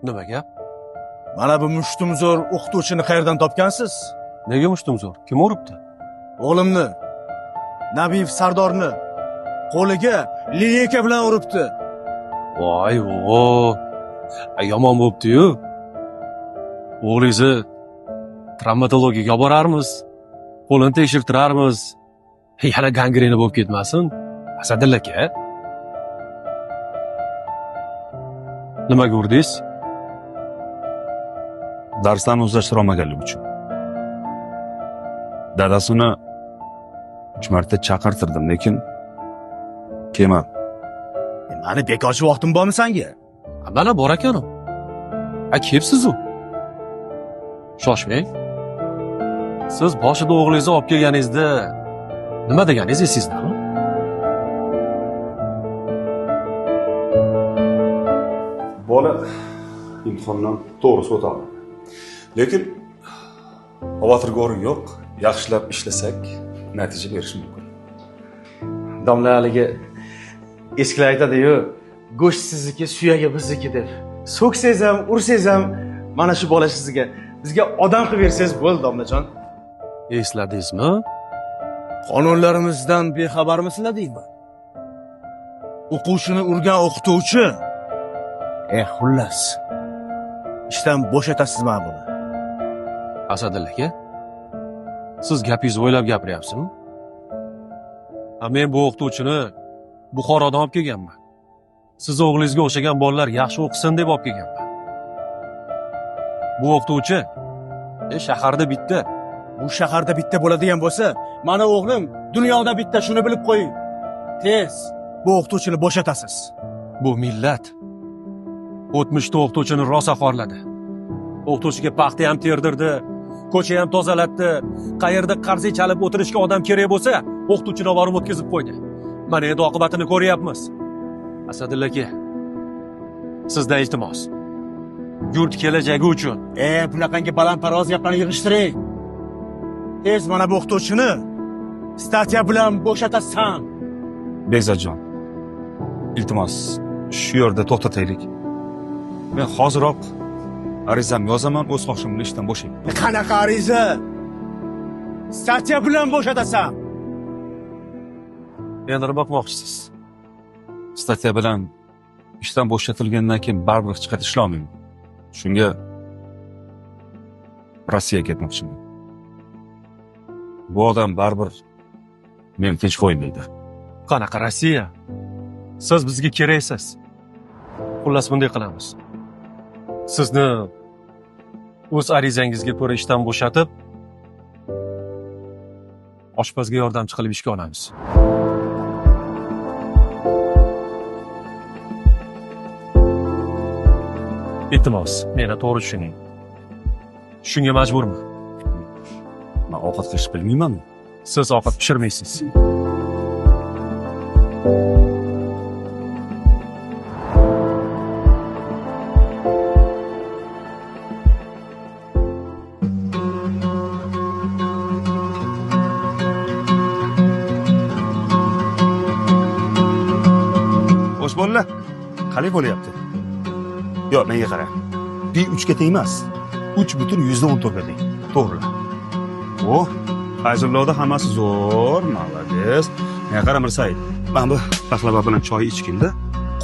Nima gap? Mana bu mushtumzo'r o'qituvchini qayerdan topgansiz? Nega mushtumzo'r? Kim uribdi? O'g'limni, Nabiyev Sardorni qo'liga lineyka bilan uribdi. Voy, yomon bo'pti-yu. O'g'lingizni travmatologiyaga olib borarmiz. Qo'lini tekshirtirarmiz. Yana gangrena bo'lib ketmasin. Asadilla aka. Nimaga urdingiz? Darsdan o'zlashtira olmaganligi uchun. Dadasini 3 marta chaqirtirdim, lekin kelmadi. Mani bekorchi vaqtim bormi senga? Mana bor ekan. Kelibsiz-ku. Shoshmang. Siz boshida o'g'lingizni olib kelganingizda nima deganingiz esizdami? Bola imtihondan to'g'ri o'tolmadi. Lekin xavotirga o'rin yo'q. Yaxshilab ishlasak, natija berishi mumkin. Domla haligi eskilar aytadi-yu, go'sht sizniki, suyagi bizniki deb. So'ksangiz ham, ursangiz ham mana shu bola sizga. Bizga odam qilib bersangiz bo'ldi, domlajon. Esladingizmi? Qonunlarimizdan bexabarmisizlar deyman. O'quvchini urgan o'qituvchi. Xullas. Ishdan bo'shatasiz mana buni. Asadilla aka, siz gapingizni o'ylab gapiryapsizmi? Men bu o'qituvchini Buxorodan olib kelganman. Siz o'g'lingizga o'xshagan bolalar yaxshi o'qisin deb olib kelganman. Bu o'qituvchi shaharda bitta. Bu shaharda bitta bo'ladigan bo'lsa, mana o'g'lim dunyoda bitta, shuni bilib qo'ying. Tez bu o'qituvchini bo'shatasiz. Bu millat o'tmishda o'qituvchini rosa xorladi. O'qituvchiga paxta ham terdirdi, ko'cha ham tozalatdi. Qayerda qarzi chalib o'tirishga odam kerak bo'lsa, o'qituvchini olib borib o'tkazib qo'ydi. Mana endi oqibatini ko'ryapmiz. Asadilla aka, sizdan iltimos. Yurt kelajagi uchun. Bunaqangi balandparvoz gaplarni yig'ishtiring. Tez mana bu o'qituvchini statya bilan bo'shatasan. Bekzodjon, iltimos, shu yerda to'xtataylik. Men hoziroq arizam yozaman, o'z xohishim bilan ishdan bo'shayman. Qanaqa ariza? Statya bilan bo'shatasan. Endi nima qilmoqchisiz? Statya bilan ishdan bo'shatilgandan keyin baribir hech qayerda ishlay olmayman. Shunga Rossiyaga ketmoqchiman. Bu odam baribir meni tinch qo'ymaydi. Qanaqa Rossiya? Siz bizga keraksiz. Xullas bunday qilamiz. Sizni o'z arizangizga ko'ra ishdan bo'shatib, oshpazga yordamchi qilib ishga olamiz. Iltimos, meni to'g'ri tushuning. Shunga majburman. Men ovqat qilish bilmaymanmi? Siz ovqat pishirmaysiz. Xo'sh bolalar, qalay bo'lyapti? Yo'q, menga qarang. B3 ga tegmas. 3.14 ga teng. To'g'ri. Hozirlarda hammasi zo'r, malades. Menga qara Mirsaid. Men bu baklava bilan choy ichganda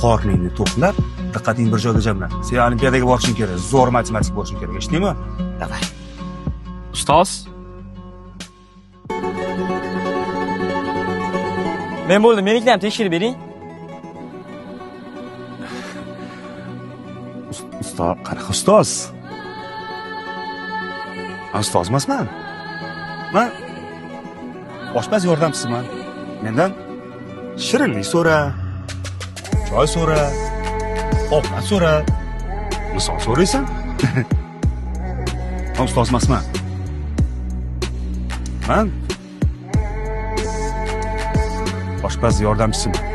qorningni to'qlab, diqqating bir joyga jamla. Sen olimpiadaga borishing kerak, zo'r matematik bo'lishing kerak, eshitdingmi? Davay. Ustoz, men bo'ldim, menikini ham tekshirib bering. Ustoz, qanaqa ustoz? Ustoz emasman. Men oshpaz yordamchisiman. Mendan shirinlik so'ra, choy so'ra, ovqat so'ra. Misol so'raysan? Men ustoz emasman. Men oshpaz yordamchisiman.